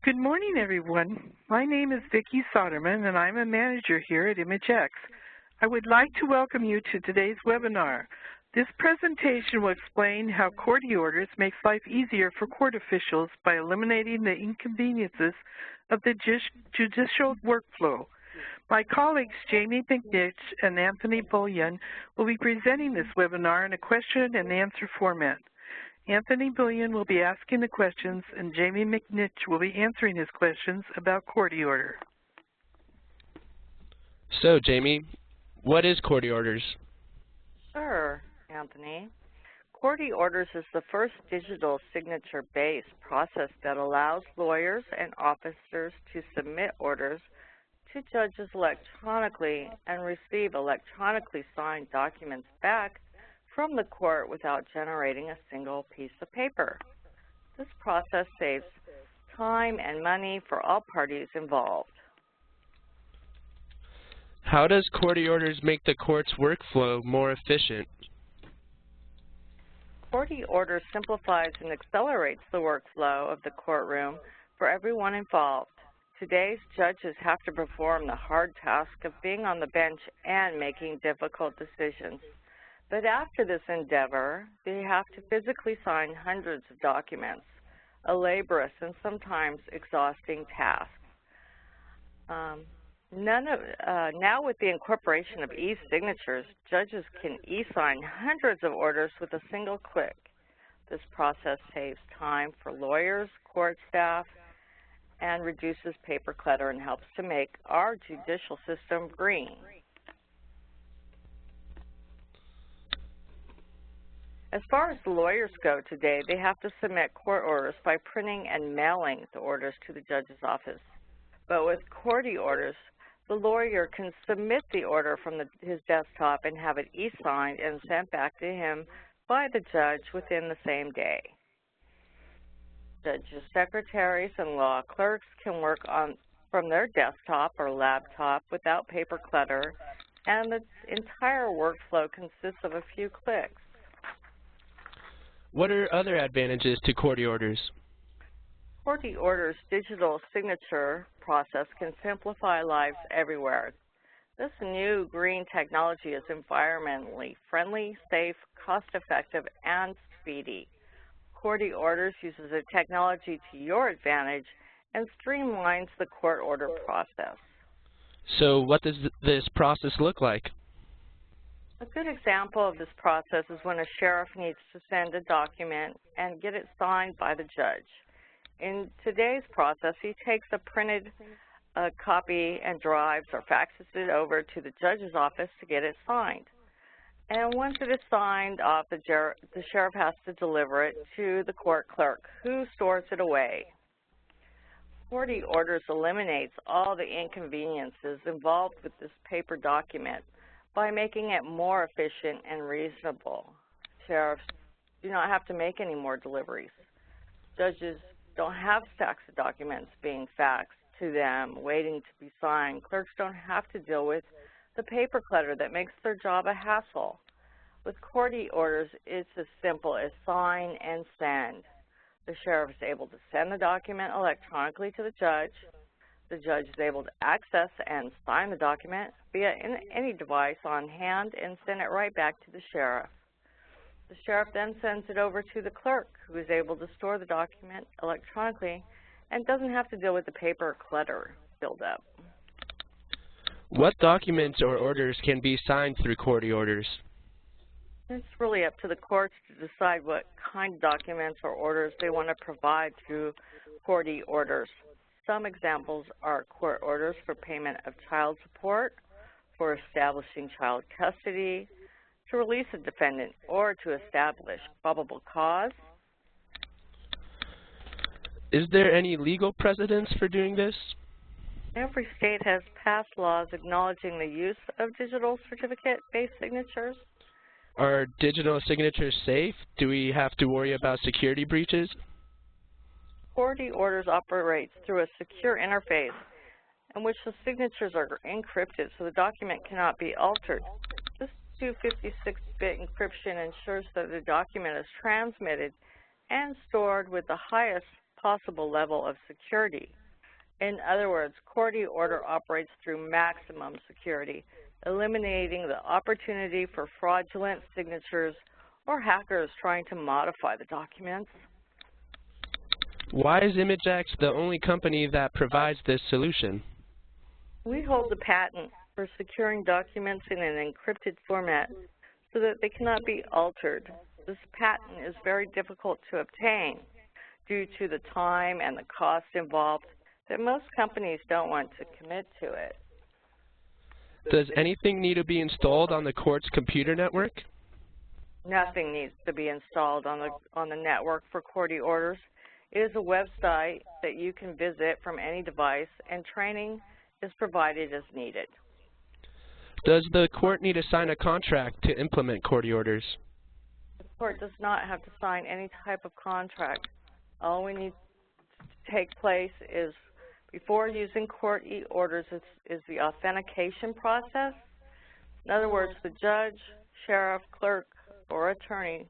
Good morning, everyone. My name is Vicki Soderman, and I'm a manager here at ImageX. I would like to welcome you to today's webinar. This presentation will explain how CourteOrders makes life easier for court officials by eliminating the inconveniences of the judicial workflow. My colleagues Jamie McNitch and Anthony Bullion will be presenting this webinar in a question and answer format. Anthony Bullion will be asking the questions, and Jamie McNitch will be answering his questions about CourteOrder. So, Jamie, what is CourteOrders? Sure, Anthony. CourteOrders is the first digital signature-based process that allows lawyers and officers to submit orders to judges electronically and receive electronically signed documents back from the court without generating a single piece of paper. This process saves time and money for all parties involved. How does CourteOrders make the court's workflow more efficient? CourteOrders simplifies and accelerates the workflow of the courtroom for everyone involved. Today's judges have to perform the hard task of being on the bench and making difficult decisions. But after this endeavor, they have to physically sign hundreds of documents, a laborious and sometimes exhausting task. Now with the incorporation of e-signatures, judges can e-sign hundreds of orders with a single click. This process saves time for lawyers, court staff, and reduces paper clutter and helps to make our judicial system green. As far as the lawyers go today, they have to submit court orders by printing and mailing the orders to the judge's office. But with CourteOrders, the lawyer can submit the order from his desktop and have it e-signed and sent back to him by the judge within the same day. Judges, secretaries, and law clerks can work from their desktop or laptop without paper clutter, and the entire workflow consists of a few clicks. What are other advantages to CourteOrders? CourteOrders' digital signature process can simplify lives everywhere. This new green technology is environmentally friendly, safe, cost-effective, and speedy. CourteOrders uses the technology to your advantage and streamlines the court order process. So what does this process look like? A good example of this process is when a sheriff needs to send a document and get it signed by the judge. In today's process, he takes a printed copy and drives or faxes it over to the judge's office to get it signed. And once it is signed off, the sheriff has to deliver it to the court clerk, who stores it away. CourteOrders eliminates all the inconveniences involved with this paper document by making it more efficient and reasonable. Sheriffs do not have to make any more deliveries. Judges don't have stacks of documents being faxed to them, waiting to be signed. Clerks don't have to deal with the paper clutter that makes their job a hassle. With CourteOrders, it's as simple as sign and send. The sheriff is able to send the document electronically to the judge. The judge is able to access and sign the document via any device on hand and send it right back to the sheriff. The sheriff then sends it over to the clerk, who is able to store the document electronically and doesn't have to deal with the paper clutter buildup. What documents or orders can be signed through CourteOrders? It's really up to the courts to decide what kind of documents or orders they want to provide through CourteOrders. Some examples are court orders for payment of child support, for establishing child custody, to release a defendant, or to establish probable cause. Is there any legal precedence for doing this? Every state has passed laws acknowledging the use of digital certificate-based signatures. Are digital signatures safe? Do we have to worry about security breaches? CourteOrders operates through a secure interface in which the signatures are encrypted so the document cannot be altered. This 256-bit encryption ensures that the document is transmitted and stored with the highest possible level of security. In other words, CourtOrder operates through maximum security, eliminating the opportunity for fraudulent signatures or hackers trying to modify the documents. Why is ImageX the only company that provides this solution? We hold the patent for securing documents in an encrypted format so that they cannot be altered. This patent is very difficult to obtain due to the time and the cost involved that most companies don't want to commit to it. Does anything need to be installed on the court's computer network? Nothing needs to be installed on the network for CourtOrders. It is a website that you can visit from any device, and training is provided as needed. Does the court need to sign a contract to implement CourtOrders? The court does not have to sign any type of contract. All we need to take place is, before using CourtOrders, is the authentication process. In other words, the judge, sheriff, clerk, or attorney,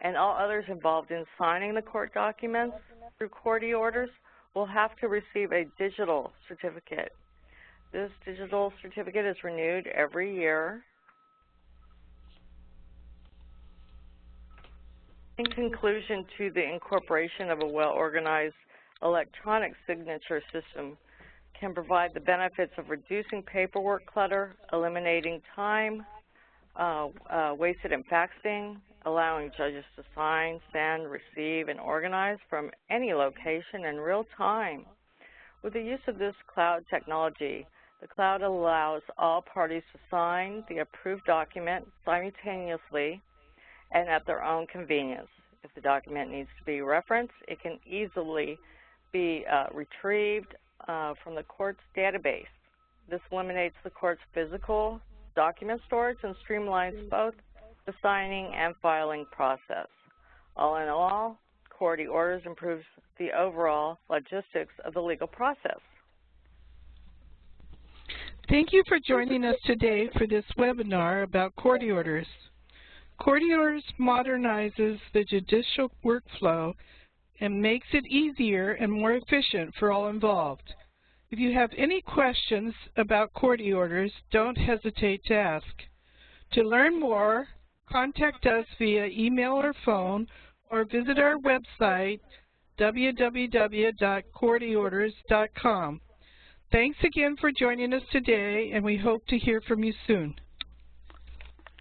and all others involved in signing the court documents through CourtOrders will have to receive a digital certificate. This digital certificate is renewed every year. In conclusion to the incorporation of a well-organized electronic signature system can provide the benefits of reducing paperwork clutter, eliminating time wasted in faxing, allowing judges to sign, send, receive, and organize from any location in real time. With the use of this cloud technology, the cloud allows all parties to sign the approved document simultaneously and at their own convenience. If the document needs to be referenced, it can easily be retrieved from the court's database. This eliminates the court's physical document storage and streamlines both the signing and filing process. All in all, CourtOrders improves the overall logistics of the legal process. Thank you for joining us today for this webinar about CourtOrders. CourtOrders modernizes the judicial workflow and makes it easier and more efficient for all involved. If you have any questions about CourtOrders, don't hesitate to ask. To learn more, contact us via email or phone, or visit our website, www.CourtOrders.com. Thanks again for joining us today, and we hope to hear from you soon.